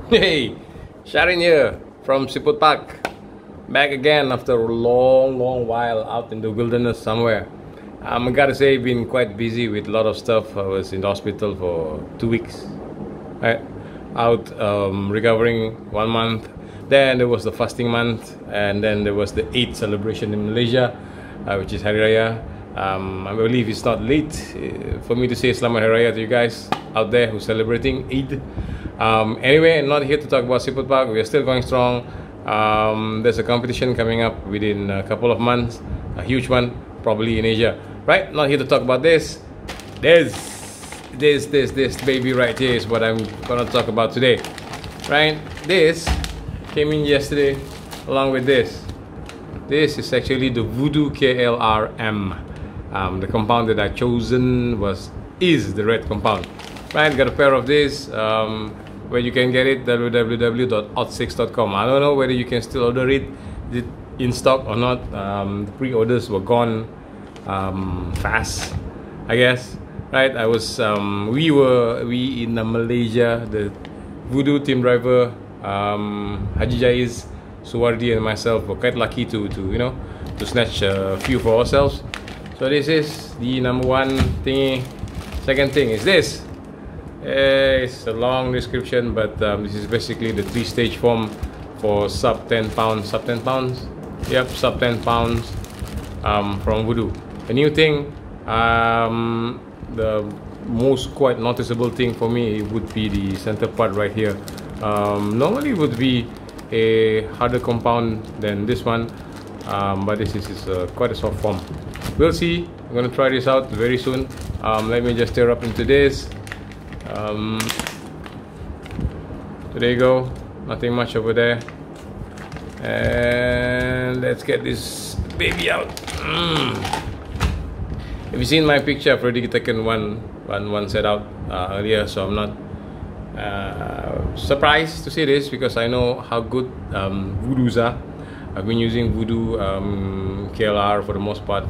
Hey, Sharon here from Siput Park. Back again after a long while out in the wilderness somewhere. I gotta say, been quite busy with a lot of stuff. I was in the hospital for 2 weeks. Right? Out recovering 1 month. Then there was the fasting month, and then there was the Eid celebration in Malaysia, which is Hari Raya. I believe it's not late for me to say Selamat Hari Raya to you guys out there who's celebrating Eid. Anyway, not here to talk about Siput Park. We are still going strong. There's a competition coming up within a couple of months, a huge one, probably in Asia. Right? Not here to talk about this. This baby right here is what I'm gonna talk about today. Right? This came in yesterday along with this. This is actually the Voodoo KLR M. The compound that I chosen is the red compound. Right? Got a pair of this. Where you can get it, www.ottsix.com. I don't know whether you can still order it. Is it in stock or not? The pre-orders were gone fast, I guess. Right? We in Malaysia, the Voodoo team driver, Haji Jaiz, Suwardi and myself were quite lucky to snatch a few for ourselves. So this is the number one thingy. Second thing is this. It's a long description, but this is basically the 3-stage form for sub 10 pounds. Yep, sub 10 pounds from Voodoo. A new thing, the most quite noticeable thing for me would be the center part right here. Normally it would be a harder compound than this one, but this is quite a soft form. We'll see. I'm gonna try this out very soon. Let me just stir up into this. So there you go, nothing much over there, and let's get this baby out. If you've seen my picture, I've already taken one set out earlier, so I'm not surprised to see this because I know how good Voodoos are. I've been using Voodoo KLR for the most part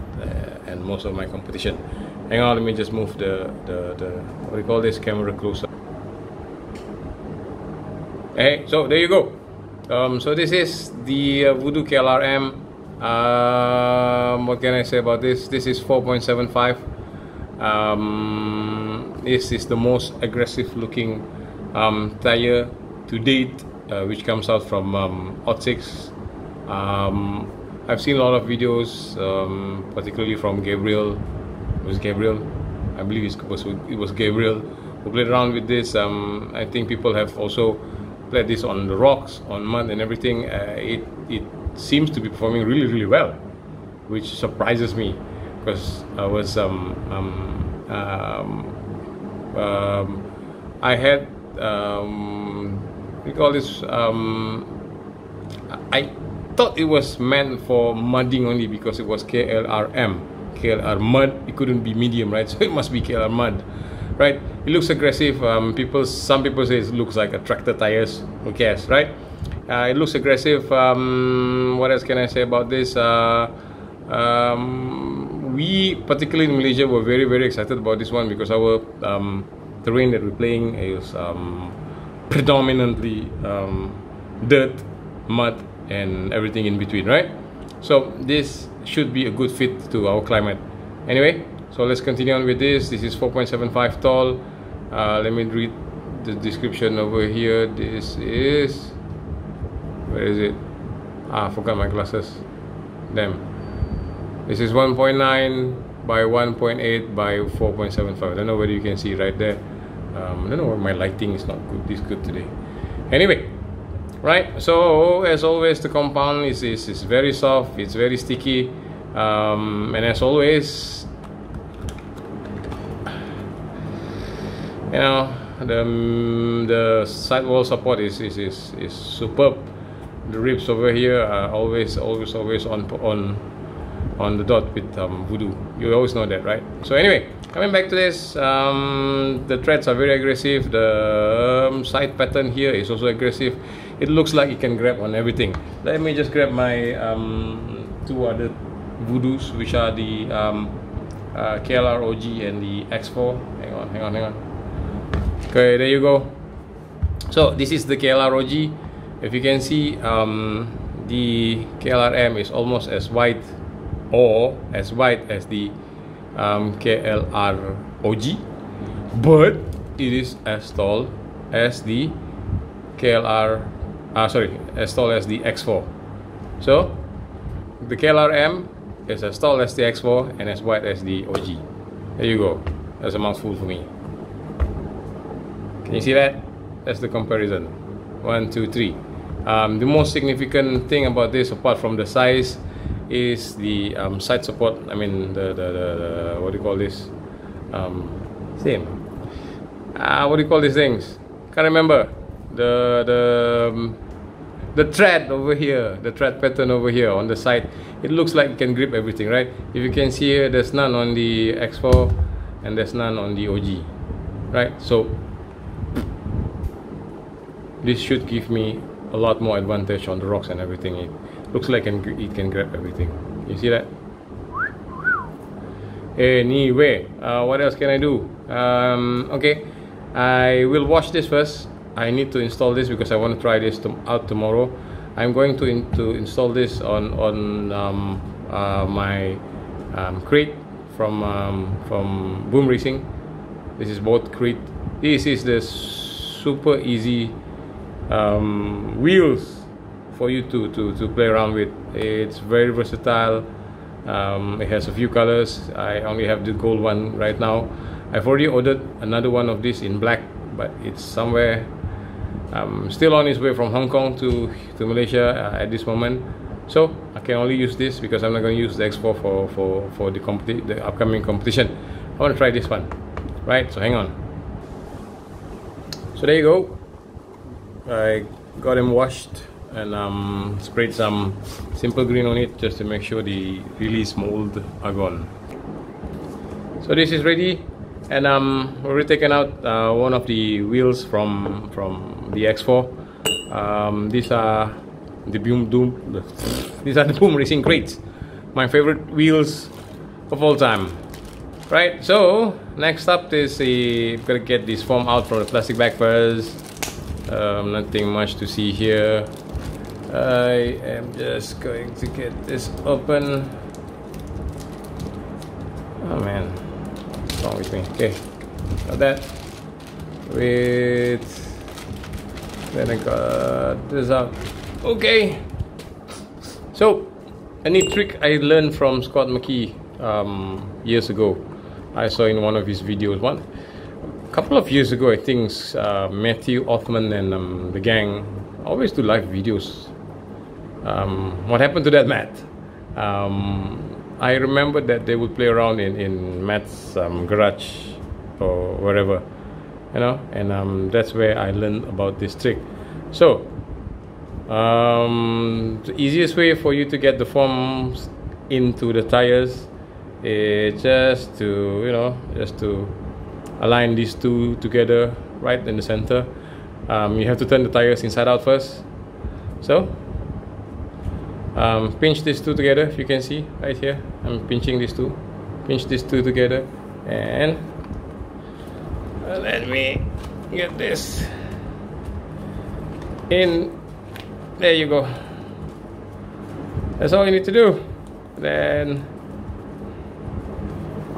and most of my competition. Hang on, let me just move the what do you call this, camera closer. Hey, so there you go. So this is the Voodoo KLR M. What can I say about this? This is 4.75. This is the most aggressive looking tire to date, which comes out from Ottsix. I've seen a lot of videos, particularly from Gabriel. I believe it was Gabriel who played around with this. I think people have also played this on the rocks, on mud and everything. It seems to be performing really well, which surprises me because I was I had we call this I thought it was meant for mudding only because it was KLR M. KLR mud, it couldn't be medium, right? So it must be KLR mud, right? It looks aggressive. Some people say it looks like a tractor tires. Who cares, right? It looks aggressive. What else can I say about this? We, particularly in Malaysia, were very excited about this one because our terrain that we're playing is predominantly dirt, mud, and everything in between, right? So this should be a good fit to our climate. Anyway, so let's continue on with this. This is 4.75 tall. Let me read the description over here. This is, where is it? I forgot my glasses. Damn. This is 1.9 by 1.8 by 4.75. I don't know whether you can see right there. I don't know why my lighting is not good. This good today. Anyway. Right, so as always, the compound is very soft, it's very sticky, and as always, the sidewall support is superb. The ribs over here are always on the dot with Voodoo. You always know that, right? So anyway, coming back to this, the threads are very aggressive. The side pattern here is also aggressive. It looks like it can grab on everything. Let me just grab my two other Voodoos, which are the KLR OG and the X4. Hang on. Okay, there you go. So this is the KLR OG. If you can see, the KLR M is almost as wide or as wide as the KLR OG, but it is as tall as the KLR, as tall as the X4. So the KLR M is as tall as the X4 and as wide as the OG. There you go. That's a mouthful for me. Can you see that? That's the comparison. 1, 2, 3. The most significant thing about this, apart from the size, is the side support. I mean, the what do you call this? Same. What do you call these things? Can't remember. The thread over here, the thread pattern over here on the side. It looks like it can grip everything, right? If you can see here, there's none on the X4 and there's none on the OG, right? So this should give me a lot more advantage on the rocks and everything. It looks like it can grab everything. You see that? Anyway, what else can I do? Okay, I will wash this first. I need to install this because I want to try this out tomorrow. I'm going to install this on my Krait from Boomracing. This is both Krait. This is the super easy wheels for you to play around with. It's very versatile. It has a few colors. I only have the gold one right now. I've already ordered another one of this in black, but it's somewhere still on its way from Hong Kong to Malaysia at this moment. So I can only use this because I'm not going to use the X4 for the upcoming competition. I want to try this one, right? So hang on. So there you go. I got them washed and sprayed some simple green on it just to make sure the release mold are gone. So this is ready, and we've already taken out one of the wheels from the X4. These are the Boomracing Krait, my favorite wheels of all time. Right, so next up is we've got to get this foam out from the plastic bag first. Nothing much to see here. I am just going to get this open. Oh man, what's wrong with me? Okay, got that. Then I got this out. Okay, so a neat trick I learned from Scott McKee years ago. I saw in one of his videos. A couple of years ago, I think Matthew Othman and the gang always do live videos. What happened to that, Matt? I remember that they would play around in Matt's garage or wherever, you know, and that's where I learned about this trick. So the easiest way for you to get the foams into the tires is just to align these two together right in the center. You have to turn the tires inside out first. So pinch these two together. If you can see right here, I'm pinching these two. Pinch these two together, and let me get this in. There you go. That's all you need to do. Then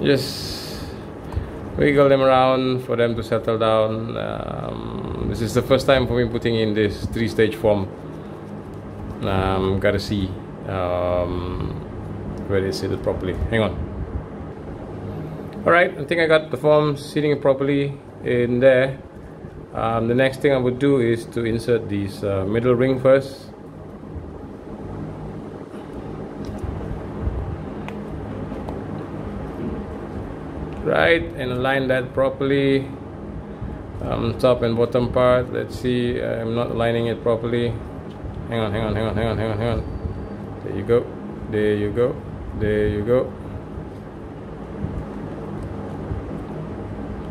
just wiggle them around for them to settle down. This is the first time for me putting in this 3-stage form. Gotta see where they sit it properly. Hang on. Alright, I think I got the form sitting properly in there. The next thing I would do is to insert this middle ring first. Right, and align that properly. Top and bottom part. Let's see, I'm not aligning it properly. Hang on. There you go. There you go. There you go.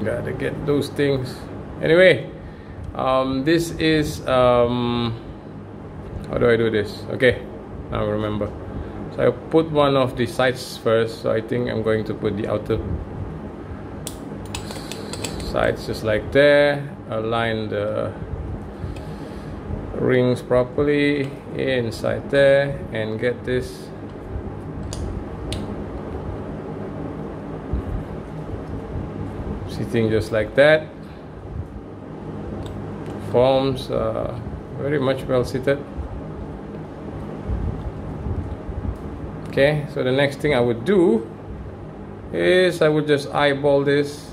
Gotta get those things. Anyway, this is how do I do this? Okay, now I remember. So I put one of the sides first. So I think I'm going to put the outer sides just like there. Align the rings properly inside there and get this sitting just like that. Forms very much well seated. Okay, so the next thing I would do is I would just eyeball this.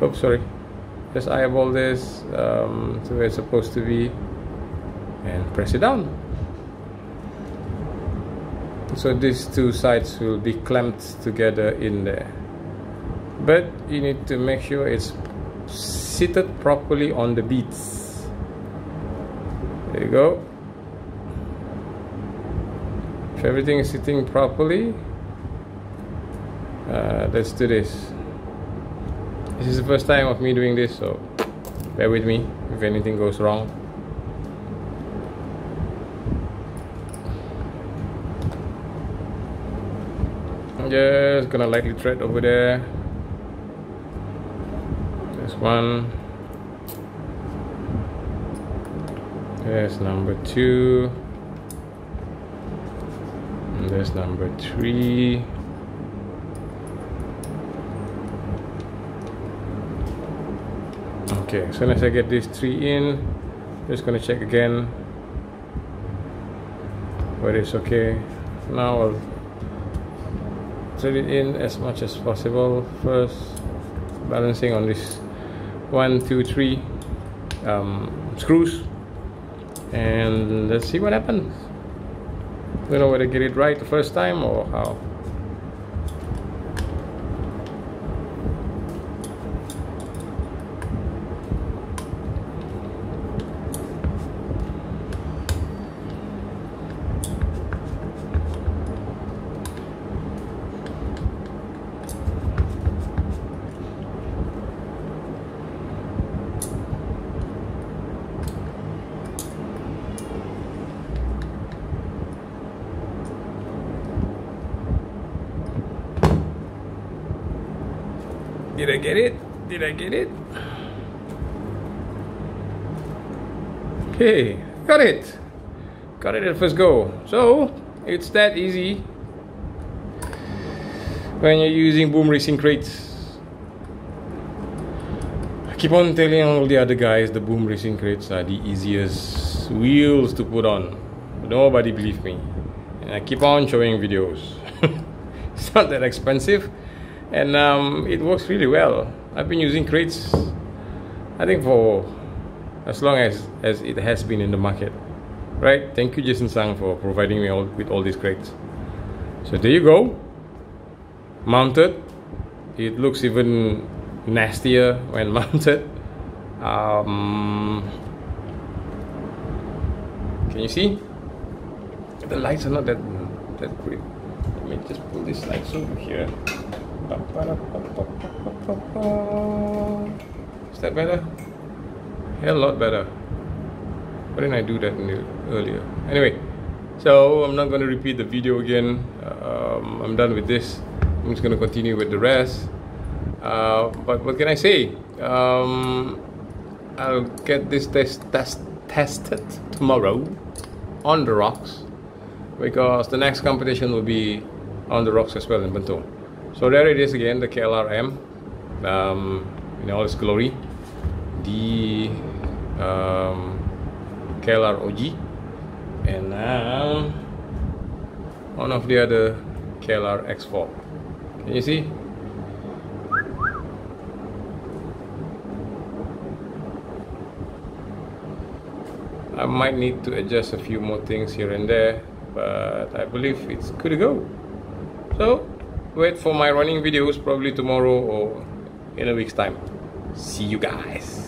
Oops, sorry. Just eyeball this to where it's supposed to be and press it down. So these two sides will be clamped together in there. But you need to make sure it's seated properly on the beads. There you go. If everything is sitting properly, let's do this. This is the first time of me doing this, so bear with me if anything goes wrong. I'm just gonna lightly thread over there. There's one. There's number 2. And there's number 3. Okay, as soon as I get these 3 in, just gonna check again whether it's okay. Now I'll thread it in as much as possible. First, balancing on this 1, 2, 3 screws, and let's see what happens. I don't know whether I get it right the first time or how. Did I get it? Did I get it? Okay, got it. Got it at first go. So, it's that easy when you're using Boomracing Krait. I keep on telling all the other guys the Boomracing Kraits are the easiest wheels to put on. Nobody believes me. And I keep on showing videos. It's not that expensive. And it works really well. I've been using Kraits, I think, for as long as it has been in the market. Right? Thank you, Jason Sang, for providing me with all these Kraits. So there you go. Mounted. It looks even nastier when mounted. Can you see? The lights are not that great. Let me just pull this lights over here. Is that better? Hell, a lot better. Why didn't I do that earlier? Anyway, so I'm not going to repeat the video again. I'm done with this. I'm just going to continue with the rest. But what can I say? I'll get this tested tomorrow on the rocks, because the next competition will be on the rocks as well in Bentong. So there it is again, the KLR M, in all its glory, the KLR OG, and now one of the other KLR X4. Can you see? I might need to adjust a few more things here and there, but I believe it's good to go. So wait for my running videos, probably tomorrow or in a week's time. See you guys.